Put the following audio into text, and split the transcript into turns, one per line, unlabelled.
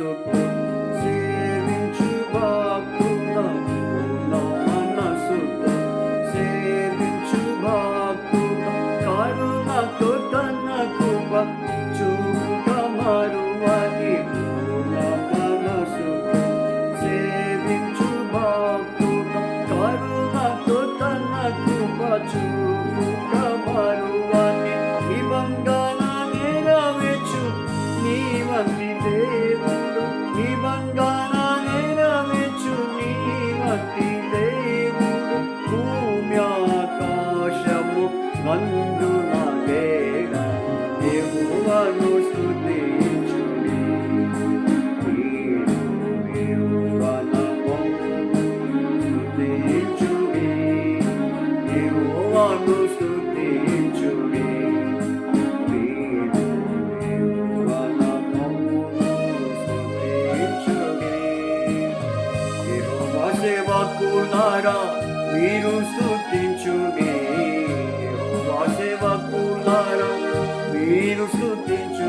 మనసుకు సేవించు భక్తుడా పూర్ణ మనసుకు సేవించు భక్తుడా కరుణతో తన కృప చూపుట మరువని పూర్ణ మనసుకు సేవించు భక్తుడా కరుణతో తన కృప చూపుట మరువని నిబంధన నెరవేర్చు నీ వంటి దేవుడు నిబంధన నెరవేర్చు నీ వంటి దేవుడు భూమి ఆకాశము నందున లేడ యెహోవాను స్తుతించుడి స్తుతించుడి యెహోవాను స్తుతించుడి సేవకులారా మీరు స్తుతించుడి యెహోవా సేవకులారా మీరు స్తుతించుడి